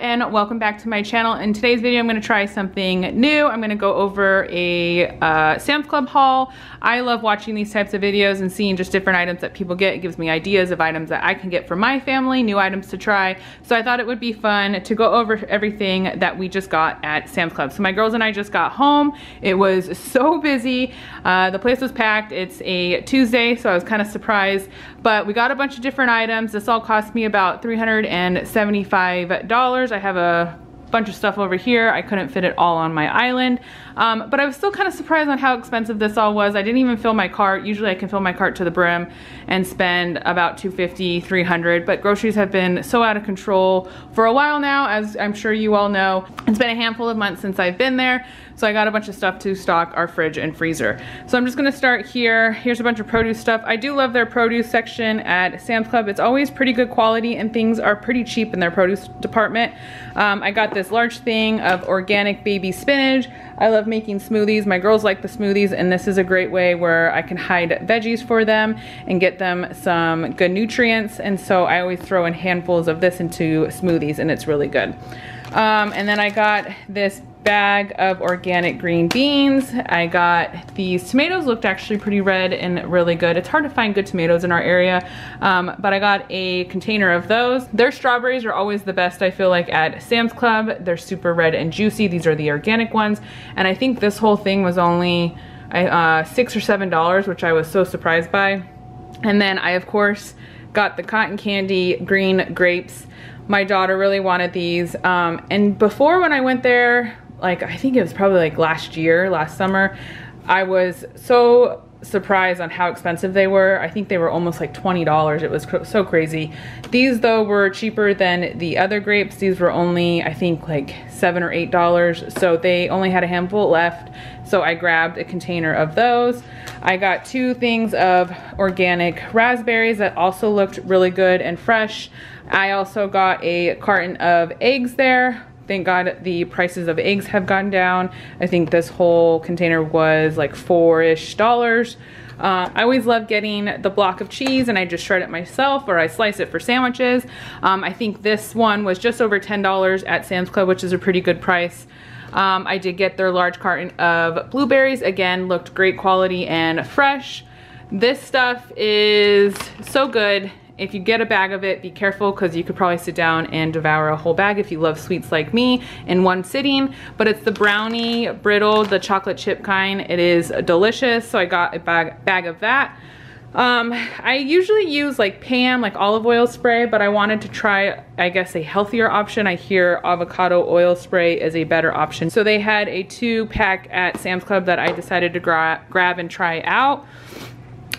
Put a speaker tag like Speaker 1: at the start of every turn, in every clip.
Speaker 1: and welcome back to my channel. In today's video I'm going to try something new. I'm going to go over a Sam's Club haul. I love watching these types of videos and seeing just different items that people get. It gives me ideas of items that I can get for my family, new items to try. So I thought it would be fun to go over everything that we just got at Sam's Club. So my girls and I just got home. It was so busy. The place was packed. It's a Tuesday, so I was kind of surprised, but we got a bunch of different items. This all cost me about $375. I have a bunch of stuff over here. I couldn't fit it all on my island, but I was still kind of surprised on how expensive this all was. I didn't even fill my cart. Usually I can fill my cart to the brim and spend about $250, $300, but groceries have been so out of control for a while now, as I'm sure you all know. It's been a handful of months since I've been there, so I got a bunch of stuff to stock our fridge and freezer. So I'm just gonna start here. Here's a bunch of produce stuff. I do love their produce section at Sam's Club. It's always pretty good quality and things are pretty cheap in their produce department. I got this large thing of organic baby spinach. I love making smoothies. My girls like the smoothies, and this is a great way where I can hide veggies for them and get them some good nutrients. And so I always throw in handfuls of this into smoothies, and it's really good. And then I got this bag of organic green beans. I got these tomatoes, looked actually pretty red and really good. It's hard to find good tomatoes in our area, but I got a container of those. Their strawberries are always the best, I feel like, at Sam's Club. They're super red and juicy. These are the organic ones, and I think this whole thing was only $6 or $7, which I was so surprised by. And then I, of course, got the cotton candy green grapes. My daughter really wanted these, and before, when I went there, like I think it was probably like last summer, I was so surprised on how expensive they were. I think they were almost like $20. It was so crazy. These though were cheaper than the other grapes. These were only, I think, like $7 or $8. So they only had a handful left. So I grabbed a container of those. I got 2 things of organic raspberries that also looked really good and fresh. I also got a carton of eggs there. Thank God the prices of eggs have gone down. I think this whole container was like $4-ish. I always love getting the block of cheese and I just shred it myself, or I slice it for sandwiches. I think this one was just over $10 at Sam's Club, which is a pretty good price. I did get their large carton of blueberries. Again, looked great quality and fresh. This stuff is so good. If you get a bag of it, be careful, because you could probably sit down and devour a whole bag if you love sweets like me in one sitting. But it's the brownie brittle, the chocolate chip kind. It is delicious, so I got a bag of that. I usually use like Pam, like olive oil spray, but I wanted to try, I guess, a healthier option. I hear avocado oil spray is a better option. So they had a 2-pack at Sam's Club that I decided to grab and try out.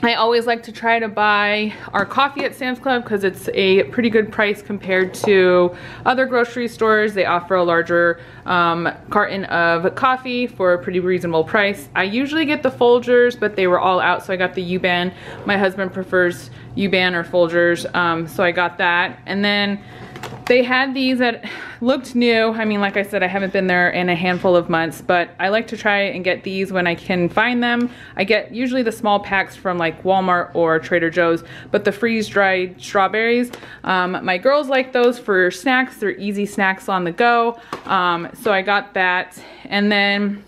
Speaker 1: I always like to try to buy our coffee at Sam's Club because it's a pretty good price compared to other grocery stores. They offer a larger carton of coffee for a pretty reasonable price. I usually get the Folgers, but they were all out, so I got the U-Ban. My husband prefers U-Ban or Folgers, so I got that. And then they had these that looked new. I mean, like I said, I haven't been there in a handful of months, but I like to try and get these when I can find them. I get usually the small packs from like Walmart or Trader Joe's, but the freeze-dried strawberries, my girls like those for snacks. They're easy snacks on the go. So I got that. And then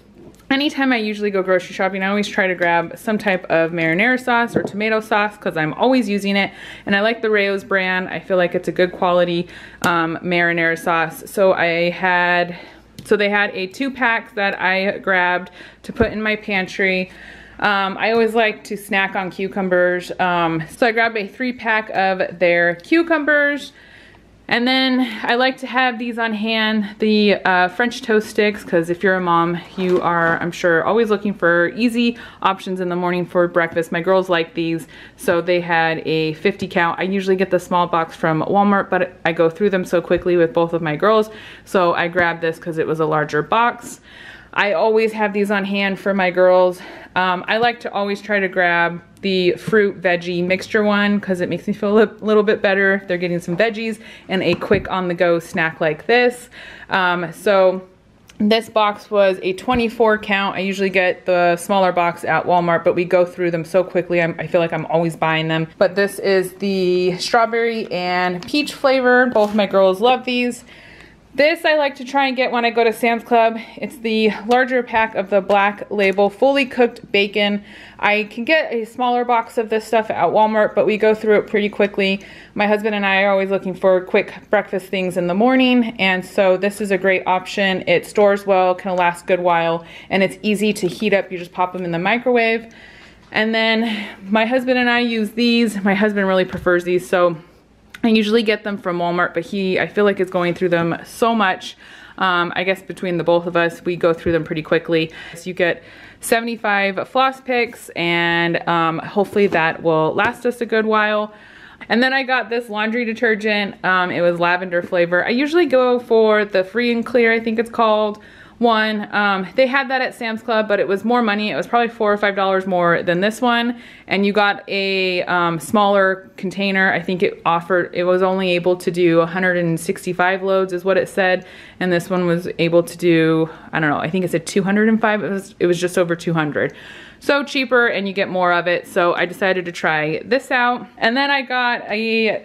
Speaker 1: anytime I usually go grocery shopping, I always try to grab some type of marinara sauce or tomato sauce because I'm always using it. And I like the Rao's brand. I feel like it's a good quality marinara sauce. So they had a 2-pack that I grabbed to put in my pantry. I always like to snack on cucumbers. So I grabbed a 3-pack of their cucumbers. And then I like to have these on hand, the French toast sticks, because if you're a mom, you are, I'm sure, always looking for easy options in the morning for breakfast. My girls like these, so they had a 50 count. I usually get the small box from Walmart, but I go through them so quickly with both of my girls, so I grabbed this because it was a larger box. I always have these on hand for my girls. I like to always try to grab the fruit veggie mixture one because it makes me feel a little bit better if they're getting some veggies and a quick on the go snack like this. So this box was a 24 count. I usually get the smaller box at Walmart, but we go through them so quickly. I feel like I'm always buying them. But this is the strawberry and peach flavor. Both my girls love these. This I like to try and get when I go to Sam's Club. It's the larger pack of the Black Label fully cooked bacon. I can get a smaller box of this stuff at Walmart, but we go through it pretty quickly. My husband and I are always looking for quick breakfast things in the morning, and so this is a great option. It stores well, can last a good while, and it's easy to heat up. You just pop them in the microwave. And then my husband and I use these. My husband really prefers these, so I usually get them from Walmart, but I feel like is going through them so much. I guess between the both of us, we go through them pretty quickly. So you get 75 floss picks, and hopefully that will last us a good while. And then I got this laundry detergent. It was lavender flavor. I usually go for the Free and Clear, I think it's called, one. They had that at Sam's Club, but it was more money. It was probably $4 or $5 more than this one. And you got a smaller container. I think it was only able to do 165 loads is what it said. And this one was able to do, I don't know, I think it said 205. It was just over 200. So cheaper, and you get more of it. So I decided to try this out. And then I got a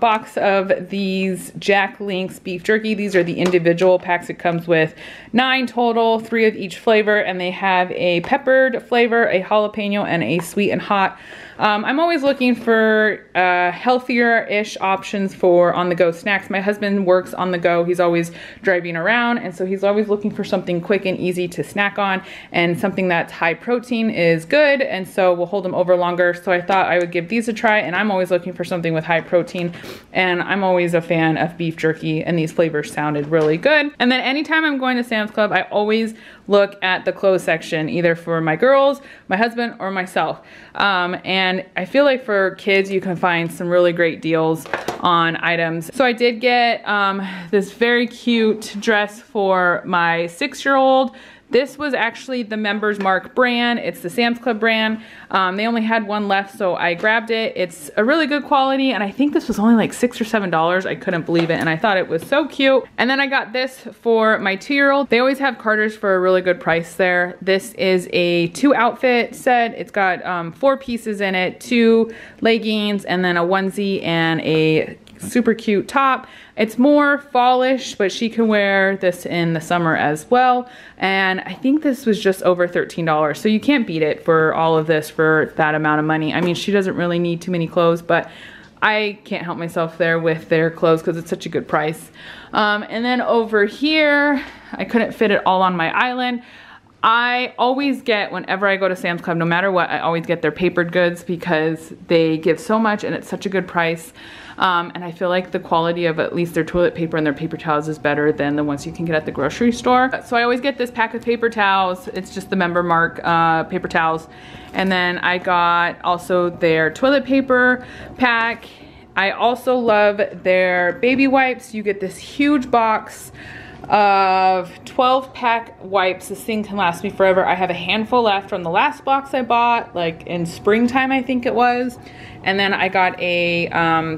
Speaker 1: box of these Jack Link's beef jerky. These are the individual packs. It comes with 9 total, 3 of each flavor, and they have a peppered flavor, a jalapeno, and a sweet and hot. I'm always looking for healthier-ish options for on-the-go snacks. My husband works on the go. He's always driving around, and so he's always looking for something quick and easy to snack on, and something that's high protein is good, and so we'll hold them over longer. So I thought I would give these a try, and I'm always looking for something with high protein, and I'm always a fan of beef jerky, and these flavors sounded really good. And then anytime I'm going to Sam's Club, I always look at the clothes section, either for my girls, my husband, or myself. And I feel like for kids, you can find some really great deals on items. So I did get this very cute dress for my 6-year-old. This was actually the Members Mark brand. It's the Sam's Club brand. They only had one left, so I grabbed it. It's a really good quality, and I think this was only like $6 or $7. I couldn't believe it, and I thought it was so cute. And then I got this for my 2-year-old. They always have Carter's for a really good price there. This is a 2-outfit set. It's got 4 pieces in it, 2 leggings, and then a onesie and a super cute top. It's more fallish, but she can wear this in the summer as well. And I think this was just over $13. So you can't beat it for all of this for that amount of money. I mean, she doesn't really need too many clothes, but I can't help myself there with their clothes because it's such a good price. And then over here, I couldn't fit it all on my island. I always get, whenever I go to Sam's Club, no matter what, I always get their papered goods because they give so much and it's such a good price. And I feel like the quality of at least their toilet paper and their paper towels is better than the ones you can get at the grocery store. So I always get this pack of paper towels. It's just the Member Mark paper towels. And then I got also their toilet paper pack. I also love their baby wipes. You get this huge box of 12-pack wipes. This thing can last me forever. I have a handful left from the last box I bought, like in springtime, I think it was. And then I got a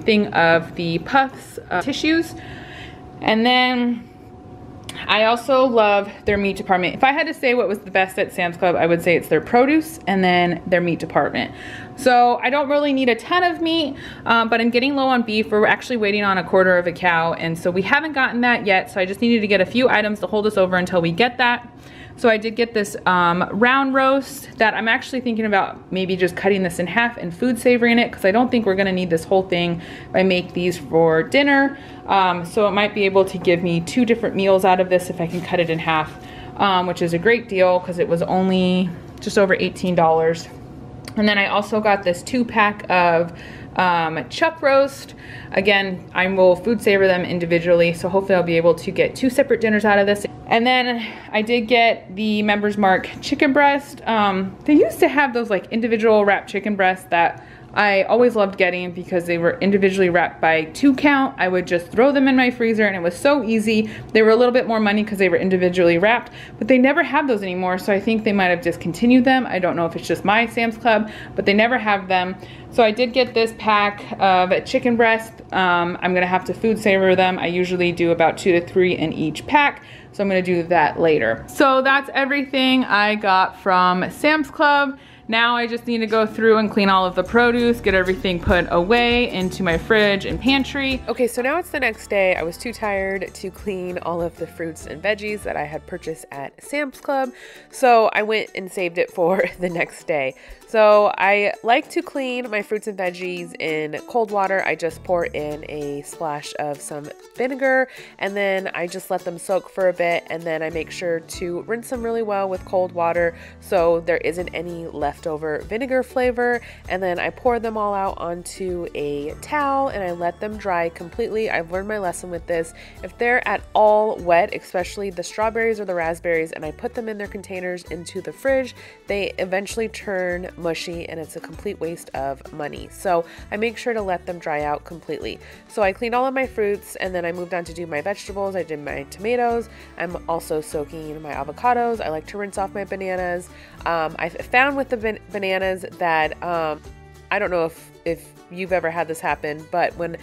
Speaker 1: thing of the Puffs tissues. And then I also love their meat department. If I had to say what was the best at Sam's Club, I would say it's their produce and then their meat department. So I don't really need a ton of meat, but I'm getting low on beef. We're actually waiting on a quarter of a cow, and so we haven't gotten that yet. So I just needed to get a few items to hold us over until we get that. So I did get this round roast that I'm actually thinking about maybe just cutting this in half and food savoring it, because I don't think we're gonna need this whole thing if I make these for dinner. So it might be able to give me 2 different meals out of this if I can cut it in half, which is a great deal because it was only just over $18. And then I also got this 2-pack of chuck roast. Again, I will food savor them individually, so hopefully I'll be able to get 2 separate dinners out of this. And then I did get the Members Mark chicken breast. They used to have those like individual wrapped chicken breasts that I always loved getting because they were individually wrapped by 2 count. I would just throw them in my freezer and it was so easy. They were a little bit more money because they were individually wrapped, but they never have those anymore. So I think they might have discontinued them. I don't know if it's just my Sam's Club, but they never have them. So I did get this pack of chicken breast. I'm gonna have to food savor them. I usually do about 2 to 3 in each pack. So I'm gonna do that later. So that's everything I got from Sam's Club. Now I just need to go through and clean all of the produce, get everything put away into my fridge and pantry.
Speaker 2: Okay, so now it's the next day. I was too tired to clean all of the fruits and veggies that I had purchased at Sam's Club, so I went and saved it for the next day. So I like to clean my fruits and veggies in cold water. I just pour in a splash of some vinegar, and then I just let them soak for a bit, and then I make sure to rinse them really well with cold water so there isn't any leftover vinegar flavor. And then I pour them all out onto a towel and I let them dry completely. I've learned my lesson with this. If they're at all wet, especially the strawberries or the raspberries, and I put them in their containers into the fridge, they eventually turn mushy and it's a complete waste of money. So I make sure to let them dry out completely. So I cleaned all of my fruits and then I moved on to do my vegetables. I did my tomatoes. I'm also soaking my avocados. I like to rinse off my bananas. I found with the bananas that I don't know if you've ever had this happen, but when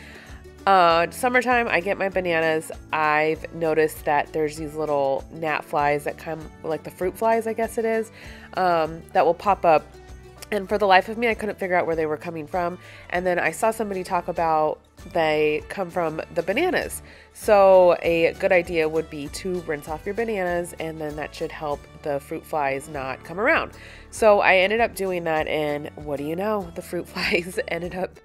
Speaker 2: summertime I get my bananas, I've noticed that there's these little gnat flies that come, like the fruit flies I guess it is, that will pop up. And for the life of me, I couldn't figure out where they were coming from. And then I saw somebody talk about they come from the bananas. So a good idea would be to rinse off your bananas, and then that should help the fruit flies not come around. So I ended up doing that, and what do you know? The fruit flies ended up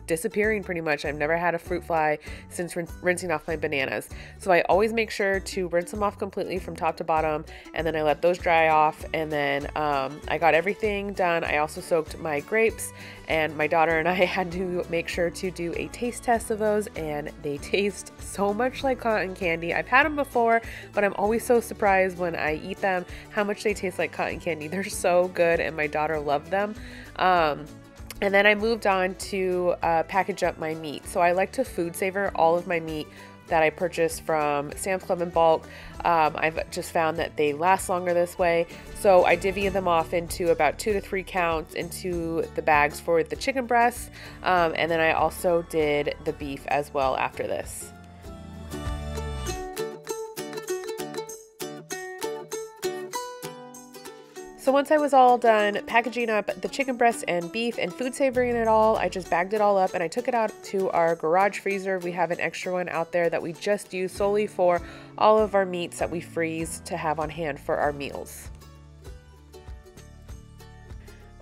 Speaker 2: disappearing pretty much. I've never had a fruit fly since rinsing off my bananas. So I always make sure to rinse them off completely from top to bottom, and then I let those dry off, and then I got everything done. I also soaked my grapes, and my daughter and I had to make sure to do a taste test of those, and they taste so much like cotton candy. I've had them before, but I'm always so surprised when I eat them how much they taste like cotton candy. They're so good, and my daughter loved them. And then I moved on to package up my meat. So I like to food savor all of my meat that I purchased from Sam's Club in bulk. I've just found that they last longer this way. So I divvy them off into about 2 to 3 counts into the bags for the chicken breasts. And then I also did the beef as well after this. So once I was all done packaging up the chicken breast and beef and food savoring it all, I just bagged it all up and I took it out to our garage freezer. We have an extra one out there that we just use solely for all of our meats that we freeze to have on hand for our meals.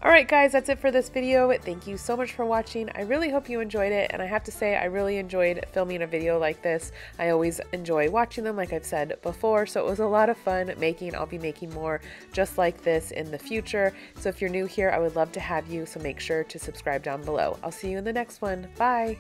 Speaker 2: Alright guys, that's it for this video. Thank you so much for watching. I really hope you enjoyed it, and I have to say I really enjoyed filming a video like this. I always enjoy watching them, like I've said before, so it was a lot of fun making. I'll be making more just like this in the future. So if you're new here, I would love to have you, so make sure to subscribe down below. I'll see you in the next one. Bye!